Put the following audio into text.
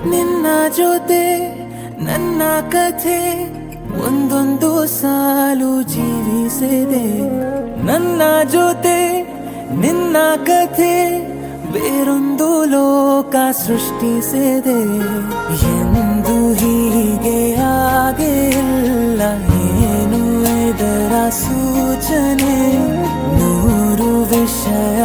ನಿನ್ನ ಜೊತೆ ನನ್ನ ಕಥೆ ಒಂದೊಂದು ಸಾಲು ಜೀವಿಸಿದೆ. ನನ್ನ ಜೊತೆ ನಿನ್ನ ಕಥೆ ಬೇರೊಂದು ಲೋಕ ಸೃಷ್ಟಿಸಿದೆ. ಎಂದು ಹೀಗೆ ಆಗಿಲ್ಲ, ಏನು ಇದರ ಸೂಚನೆ? ನೂರು ವಿಷಯ